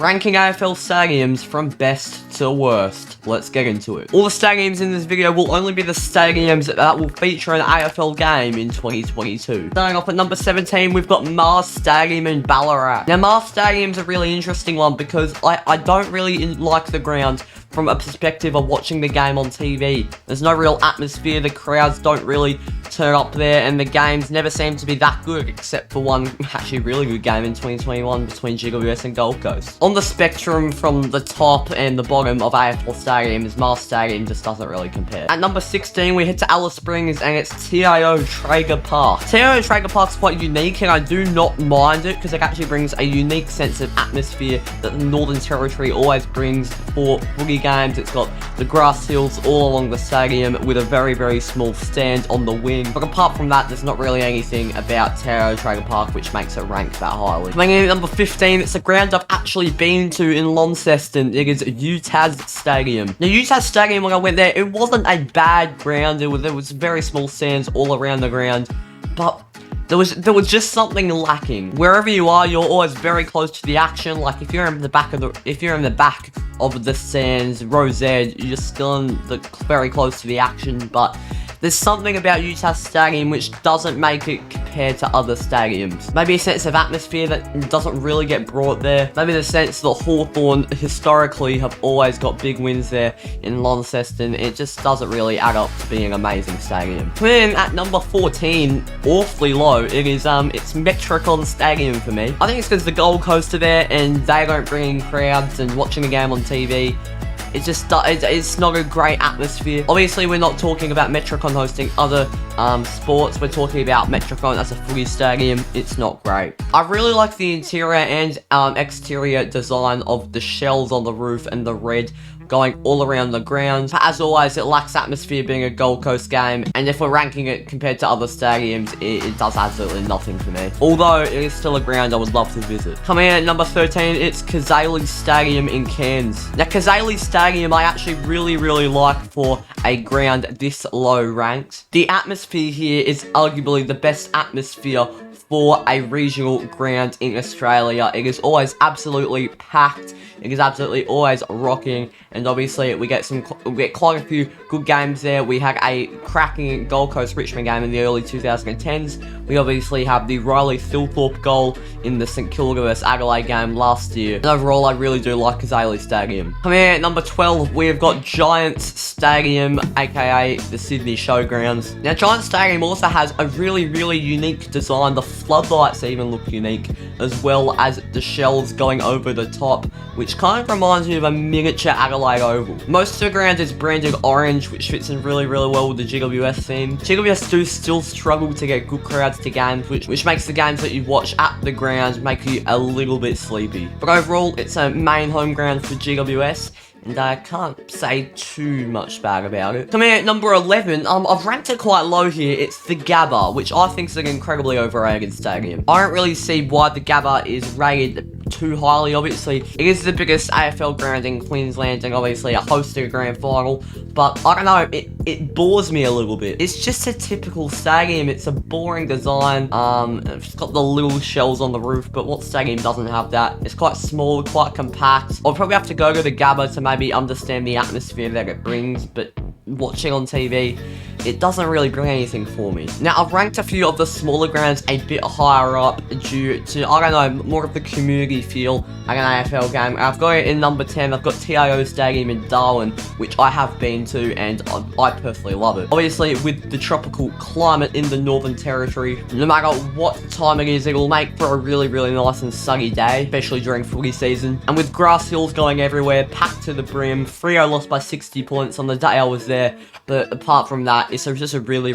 Ranking AFL stadiums from best to worst. Let's get into it. All the stadiums in this video will only be the stadiums that will feature an AFL game in 2022. Starting off at number 17, we've got Mars Stadium in Ballarat. Now, Mars Stadium's a really interesting one because I don't really like the ground from a perspective of watching the game on TV. There's no real atmosphere, the crowds don't really turn up there, and the games never seem to be that good, except for one actually really good game in 2021 between GWS and Gold Coast. On the spectrum from the top and the bottom of AFL stadiums, Mars Stadium just doesn't really compare. At number 16, we head to Alice Springs, and it's TRAEGER Park. TRAEGER Park's quite unique, and I do not mind it, because it actually brings a unique sense of atmosphere that the Northern Territory always brings for footy games. It's got the grass hills all along the stadium with a very, very small stand on the wing. But apart from that, there's not really anything about TRAEGER Park which makes it rank that highly. Coming in at number 15, it's a ground I've actually been to in Launceston. It is UTAS Stadium. Now, UTAS Stadium, when I went there, it wasn't a bad ground. There was very small stands all around the ground, but there was just something lacking. Wherever you are, you're always very close to the action. Like if you're in the back of the stands, row Z, you're still very close to the action. But there's something about UTAS Stadium which doesn't make it compared to other stadiums. Maybe a sense of atmosphere that doesn't really get brought there. Maybe the sense that Hawthorn historically have always got big wins there in Launceston. It just doesn't really add up to being an amazing stadium. Then at number 14, awfully low, it's METRICON Stadium for me. I think it's because the Gold Coast are there and they don't bring in crowds, and watching the game on TV, it's not a great atmosphere. Obviously, we're not talking about METRICON hosting other sports. We're talking about METRICON as a footy stadium. It's not great. I really like the interior and exterior design of the shells on the roof and the red going all around the ground. But as always, it lacks atmosphere being a Gold Coast game, and if we're ranking it compared to other stadiums, it does absolutely nothing for me. Although it is still a ground I would love to visit. Coming in at number 13, it's CAZALY'S Stadium in Cairns. Now, CAZALY'S Stadium I actually really like for a ground this low ranked. The atmosphere here is arguably the best atmosphere for a regional ground in Australia. It is always absolutely packed. It is absolutely always rocking, and obviously we get quite a few good games there. We had a cracking Gold Coast Richmond game in the early 2010s. We obviously have the Riley Thilthorpe goal in the St Kilda vs Adelaide game last year. And overall, I really do like CAZALY'S Stadium. Coming in at number 12, we have got Giants Stadium, aka the Sydney Showgrounds. Now, Giants Stadium also has a really unique design. The floodlights even look unique, as well as the shells going over the top, which kind of reminds me of a miniature Adelaide Oval. Most of the ground is branded orange, which fits in really well with the GWS theme. GWS do still struggle to get good crowds to games, which makes the games that you watch at the ground make you a little bit sleepy. But overall, it's a main home ground for GWS, and I can't say too much bad about it. Coming in at number 11, I've ranked it quite low here. It's the GABBA, which I think is an incredibly overrated stadium. I don't really see why the GABBA is rated too highly. Obviously, it is the biggest AFL ground in Queensland, and obviously it hosted a grand final, but I don't know, it bores me a little bit. It's just a typical stadium. It's a boring design. It's got the little shells on the roof, but what stadium doesn't have that? It's quite small, quite compact. I'll probably have to go to the GABBA to maybe understand the atmosphere that it brings, but watching on TV, it doesn't really bring anything for me. Now, I've ranked a few of the smaller grounds a bit higher up due to, I don't know, more of the community feel like an AFL game. I've got it in number 10, I've got TIO Stadium in Darwin, which I have been to, and I personally love it. Obviously, with the tropical climate in the Northern Territory, no matter what time it is, it'll make for a really nice and sunny day, especially during footy season. And with grass hills going everywhere, packed to the brim, Freo lost by 60 points on the day I was there, but apart from that, it's just a really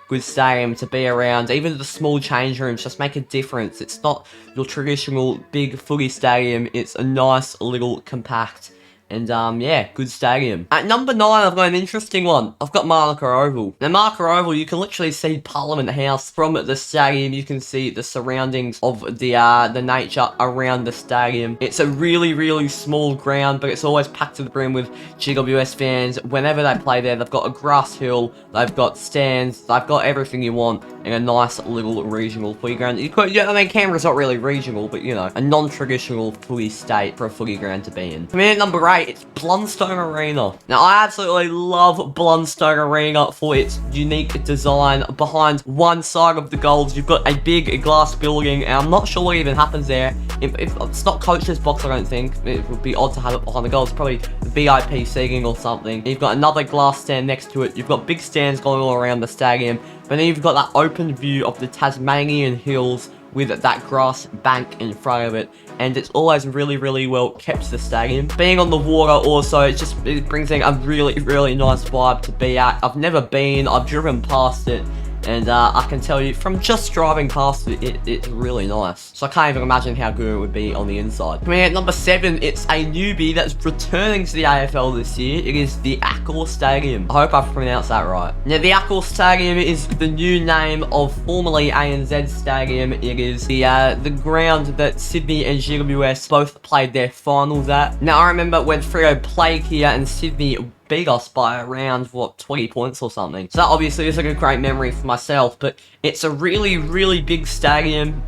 good stadium to be around. Even the small change rooms just make a difference. It's not your traditional big footy stadium. It's a nice little compact And, yeah, good stadium. At number 9, I've got an interesting one. I've got MANUKA Oval. Now, MANUKA Oval, you can literally see Parliament House from the stadium. You can see the surroundings of the nature around the stadium. It's a really, really small ground, but it's always packed to the brim with GWS fans. Whenever they play there, they've got a grass hill, they've got stands, they've got everything you want in a nice little regional footy ground. I mean, Canberra's not really regional, but, you know, a non-traditional footy state for a footy ground to be in. Coming in at number 8, it's BLUNDSTONE Arena. Now, I absolutely love BLUNDSTONE Arena for its unique design. Behind one side of the goals, you've got a big glass building, and I'm not sure what even happens there. If it's not coach's box, I don't think. It would be odd to have it behind the goals. Probably VIP seating or something. You've got another glass stand next to it. You've got big stands going all around the stadium. But then you've got that open view of the Tasmanian hills with that grass bank in front of it, and it's always really, really well kept, the stadium. Being on the water also, it brings in a really, really nice vibe to be at. I've never been, I've driven past it, and I can tell you, from just driving past it, it's really nice. So I can't even imagine how good it would be on the inside. Coming in at number 7, it's a newbie that's returning to the AFL this year. It is the ACCOR Stadium. I hope I've pronounced that right. Now, the ACCOR Stadium is the new name of formerly ANZ Stadium. It is the ground that Sydney and GWS both played their finals at. Now, I remember when Freo played here and Sydney beat us by around, 20 points or something. So that obviously is like a great memory for myself, but it's a really, really big stadium.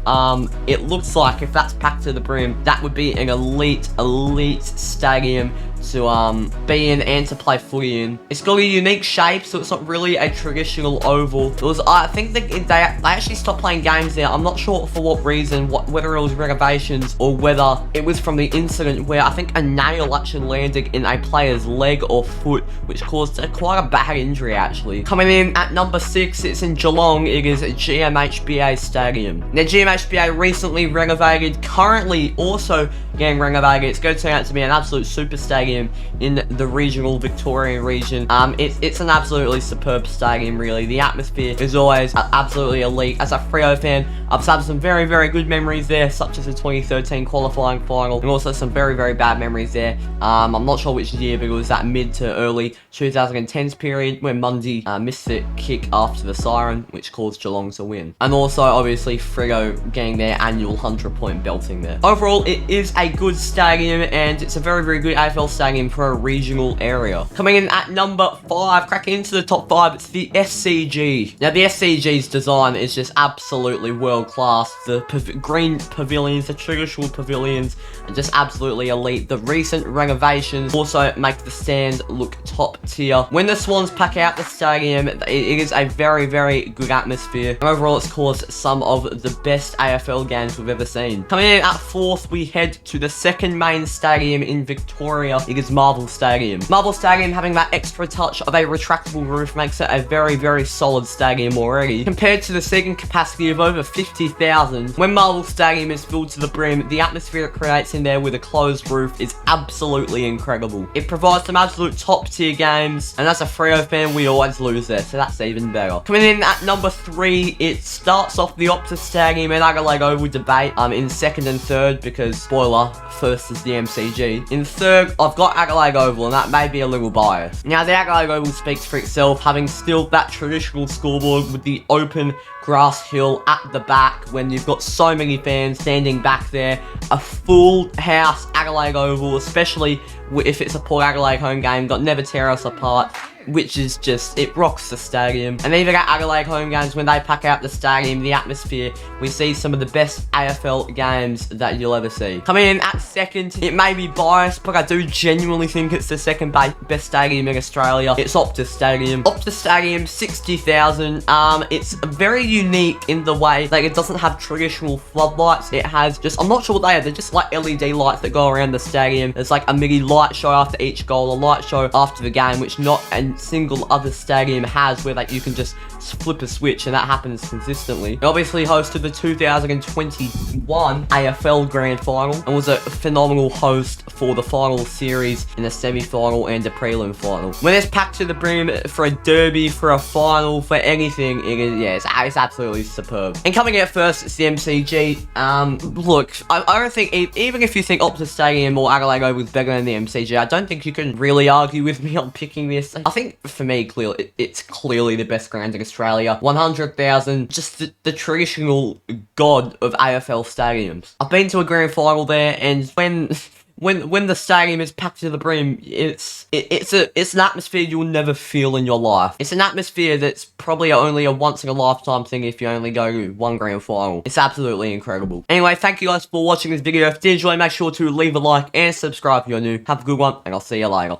It looks like if that's packed to the brim, that would be an elite stadium to be in and to play footy in. It's got a unique shape, so it's not really a traditional oval. I think they actually stopped playing games there. I'm not sure for what reason, whether it was renovations or whether it was from the incident where I think a nail actually landed in a player's leg or foot, which caused quite a bad injury actually. Coming in at number 6, it's in Geelong. It is GMHBA Stadium. Now, GMHBA recently renovated, currently also getting renovated. It's going to turn out to be an absolute super stadium in the regional Victorian region. It's an absolutely superb stadium, really. The atmosphere is always absolutely elite. As a Freo fan, I've had some very, very good memories there, such as the 2013 qualifying final, and also some very, very bad memories there. I'm not sure which year, but it was that mid to early 2010s period when Mundy missed the kick after the siren, which caused Geelong to win. And also, obviously, Freo getting their annual 100-point belting there. Overall, it is a good stadium, and it's a very, very good AFL stadium for a regional area. Coming in at number 5, cracking into the top 5, it's the SCG. Now, the SCG's design is just absolutely world-class. The green pavilions, the traditional pavilions, are just absolutely elite. The recent renovations also make the stand look top tier. When the Swans pack out the stadium, it is a very, very good atmosphere. And overall, it's caused some of the best AFL games we've ever seen. Coming in at 4th, we head to the second main stadium in Victoria. It is Marvel Stadium. Marvel Stadium, having that extra touch of a retractable roof, makes it a very, very solid stadium already. Compared to the seating capacity of over 50,000, when Marvel Stadium is filled to the brim, the atmosphere it creates in there with a closed roof is absolutely incredible. It provides some absolute top tier games, and as a Freo fan, we always lose there, so that's even better. Coming in at number 3, it starts off the OPTUS Stadium and Adelaide Oval debate in 2nd and 3rd, because, spoiler, first is the MCG. In 3rd, I've got Adelaide Oval, and that may be a little biased. Now, the Adelaide Oval speaks for itself, having still that traditional scoreboard with the open grass hill at the back, when you've got so many fans standing back there. A full house Adelaide Oval, especially if it's a Port Adelaide home game, got Never Tear Us Apart, which is just, it rocks the stadium. And even at Adelaide home games, when they pack out the stadium, the atmosphere, we see some of the best AFL games that you'll ever see. Coming in at 2nd, it may be biased, but I do genuinely think it's the second best stadium in Australia. It's Optus Stadium. Optus Stadium, 60,000. It's very unique in the way, like, it doesn't have traditional floodlights. It has just, I'm not sure what they are. They're just like LED lights that go around the stadium. There's like a mini light show after each goal, a light show after the game, which not a single other stadium has, where like you can just flip a switch, and that happens consistently. It obviously hosted the 2021 AFL Grand Final and was a phenomenal host for the final series in the semi-final and the prelim final. When it's packed to the brim for a derby, for a final, for anything, it's absolutely superb. And coming out first, it's the MCG. Look, I don't think, even if you think Optus Stadium or Adelaide Oval was better than the MCG, I don't think you can really argue with me on picking this. I think, for me, clearly, it's clearly the best ground in Australia. 100,000, just the traditional god of AFL stadiums. I've been to a grand final there, and when the stadium is packed to the brim, it's an atmosphere you'll never feel in your life. It's an atmosphere that's probably only a once-in-a-lifetime thing if you only go to one grand final. It's absolutely incredible. Anyway, thank you guys for watching this video. If you did enjoy, make sure to leave a like and subscribe if you're new. Have a good one, and I'll see you later.